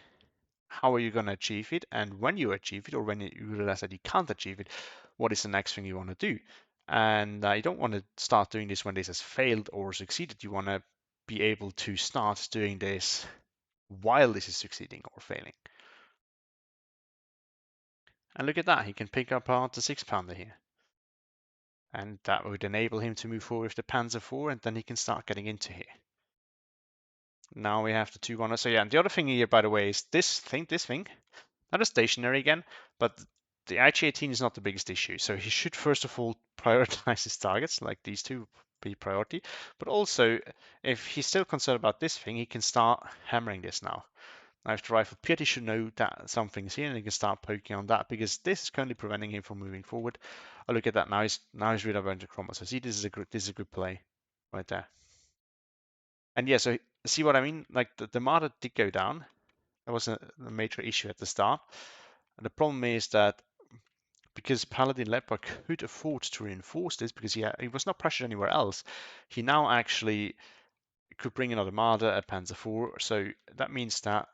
how are you going to achieve it, and when you achieve it or when you realize that you can't achieve it, what is the next thing you want to do. And you don't want to start doing this when this has failed or succeeded. You want to be able to start doing this while this is succeeding or failing. And look at that, he can pick up the 6-pounder here, and that would enable him to move forward with the Panzer IV, and then he can start getting into here. Now we have the 2-1. So yeah, and the other thing here, by the way, is this thing, not a stationary again, but the IG-18 is not the biggest issue. So he should first of all prioritize his targets, like these two be priority. But also, if he's still concerned about this thing, he can start hammering this now. Now, if the rifle Piety should know that something's here, and he can start poking on that, because this is currently preventing him from moving forward. Oh, look at that, now he's really going to Chroma. So see, this is a good play right there. And yeah, so see what I mean? Like the Marder did go down. That was a major issue at the start. And the problem is that because Paladin Leper could afford to reinforce this because he was not pressured anywhere else, he now actually could bring another Marder, a Panzer IV. So that means that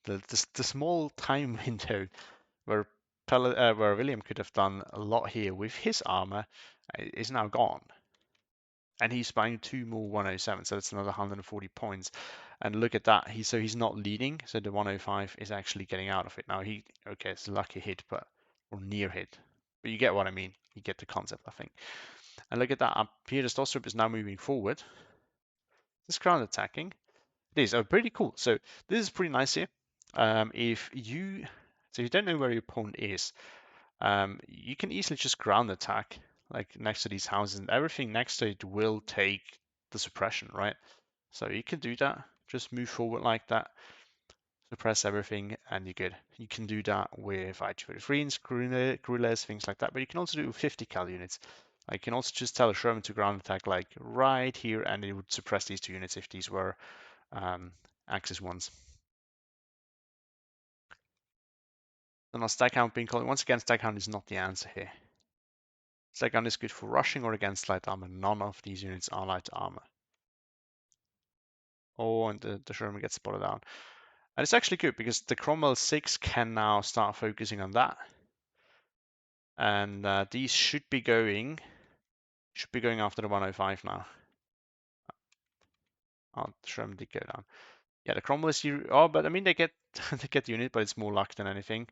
the small time window where William could have done a lot here with his armor is now gone. And he's buying 2 more 107, so that's another 140 points. And look at that, he's not leading, so the 105 is actually getting out of it. Now okay, it's a lucky hit, or near hit. But you get what I mean. You get the concept, I think. And look at that, up here the Stostrup is now moving forward. This ground attacking. It is pretty cool. So this is pretty nice here. If you don't know where your opponent is, you can easily just ground attack like next to these houses, and everything next to it will take the suppression, right? So you can do that. Just move forward like that, suppress everything, and you're good. You can do that with IG-33s, guerrillas, things like that, but you can also do it with 50 cal units. I can also just tell a Sherman to ground attack like right here, and it would suppress these 2 units if these were Axis ones. Then on Staghound being called, once again, Staghound is not the answer here. Staghound is good for rushing or against light armor. None of these units are light armor. Oh, and the Sherman gets spotted down. And it's actually good because the Cromwell 6 can now start focusing on that. And these should be going after the 105 now. Oh, Sherman did go down. Yeah, the Cromwell is here. Oh, but I mean they get they get the unit, but it's more luck than anything.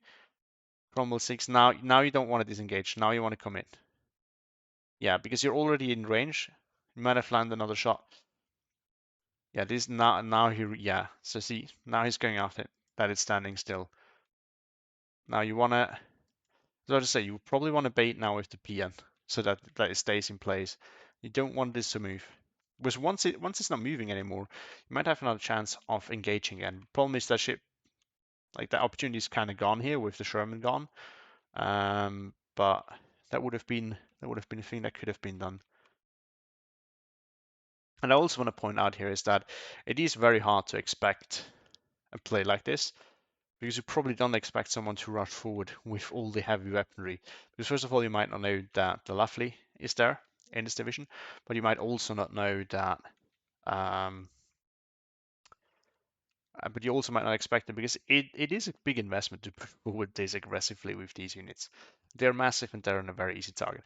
Cromwell 6. Now you don't want to disengage. Now you want to commit. Yeah, because you're already in range. You might have landed another shot. Yeah, this now he yeah. So see, now he's going after it. That it's standing still. Now you wanna, so to say, you probably want to bait now with the PN so that it stays in place. You don't want this to move. Because once it's not moving anymore, you might have another chance of engaging again. Problem is that ship, like the opportunity is kind of gone here with the Sherman gone. But that would have been a thing that could have been done. And I also want to point out here is that it is very hard to expect a play like this because you probably don't expect someone to rush forward with all the heavy weaponry. Because first of all, you might not know that the Luffley is there in this division, but you might also not know that. But you also might not expect them because it is a big investment to push forward this aggressively with these units. They're massive and they're on a very easy target.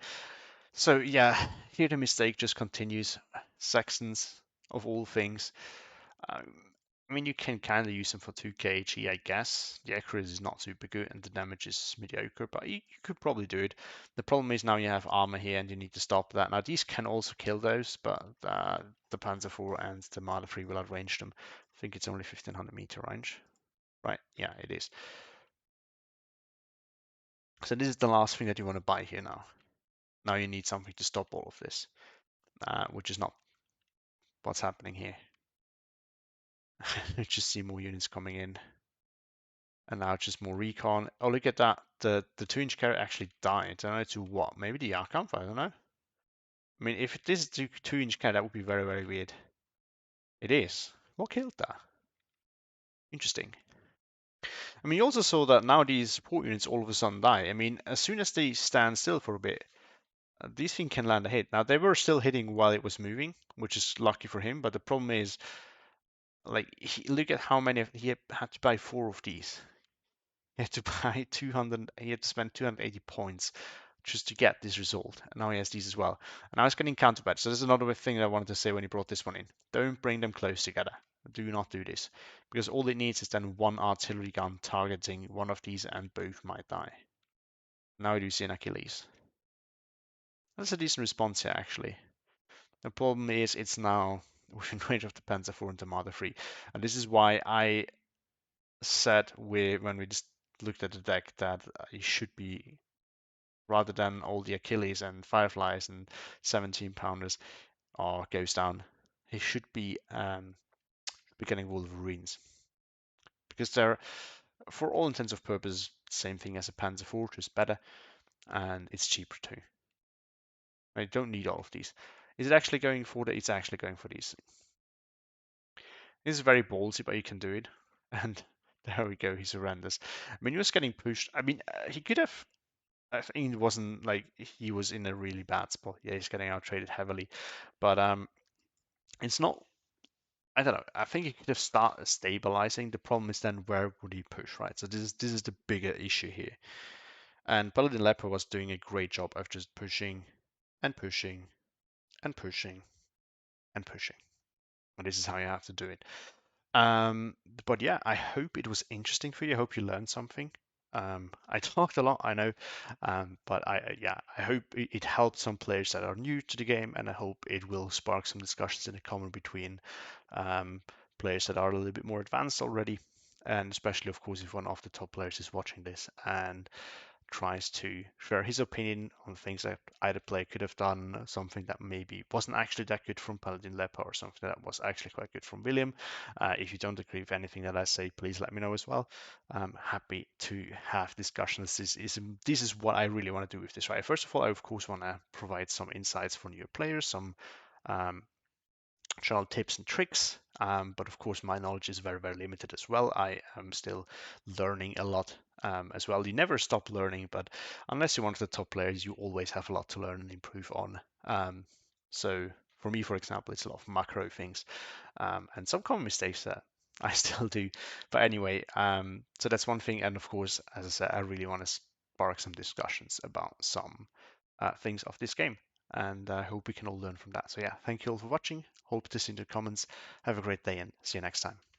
So yeah, here the mistake just continues. Saxons of all things. Um, I mean, you can kind of use them for 2k HE, I guess. The accuracy is not super good and the damage is mediocre, but you could probably do it. The problem is now you have armor here and you need to stop that. Now, these can also kill those, but the Panzer IV and the Marder 3 will outrange them. I think it's only 1500-meter range. Right, yeah, it is. So this is the last thing that you want to buy here now. Now you need something to stop all of this, which is not what's happening here. You just see more units coming in. And now just more recon. Oh, look at that. The 2-inch carrot actually died. I don't know to what. Maybe the Arkampf? I don't know. I mean, if it is the 2-inch carrot, that would be very, very weird. It is. What killed that? Interesting. I mean, you also saw that now these support units all of a sudden die. I mean, as soon as they stand still for a bit, these things can land a hit. Now, they were still hitting while it was moving, which is lucky for him. But the problem is, like, look at how many he had to buy 4 of these. He had to buy 200. He had to spend 280 points just to get this result. And now he has these as well. And now he's getting counterbatch. So there's another thing that I wanted to say when he brought this one in. Don't bring them close together. Do not do this. Because all it needs is then one artillery gun targeting one of these and both might die. Now we do see an Achilles. That's a decent response here actually. The problem is it's now within range of the Panzer IV and the Marder 3. And this is why I said when we just looked at the deck that it should be, rather than all the Achilles and Fireflies and 17 pounders or goes down, he should be getting Wolverines. Because they're, for all intents and purposes, same thing as a Panzer IV, just better, and it's cheaper too. I don't need all of these. Is it actually going for the? It's actually going for these. This is very ballsy, but you can do it. And there we go, he's horrendous. I mean, he was getting pushed. I mean, he could have. I think it wasn't like he was in a really bad spot. Yeah, he's getting out traded heavily, but it's not. I don't know. I think he could have started stabilizing. The problem is then where would he push, right? So this is the bigger issue here. And Paladin Leper was doing a great job of just pushing and pushing and pushing and pushing. And this is how you have to do it. But yeah, I hope it was interesting for you. I hope you learned something. I talked a lot, I know, but I hope it helped some players that are new to the game, and I hope it will spark some discussions in the common between players that are a little bit more advanced already, and especially, of course, if one of the top players is watching this and tries to share his opinion on things that either player could have done, something that maybe wasn't actually that good from Paladin Lepa, or something that was actually quite good from William. If you don't agree with anything that I say, please let me know as well. I'm happy to have discussions. This is what I really want to do with this, right? First of all, I of course want to provide some insights for new players, some um, general tips and tricks. But of course, my knowledge is very, very limited as well. I am still learning a lot as well. You never stop learning, but unless you're one of the top players, you always have a lot to learn and improve on. So for me, for example, it's a lot of macro things and some common mistakes that I still do. But anyway, so that's one thing. And of course, as I said, I really want to spark some discussions about some things of this game. And I hope we can all learn from that. So yeah, thank you all for watching. Hope to see you in the comments. Have a great day and see you next time.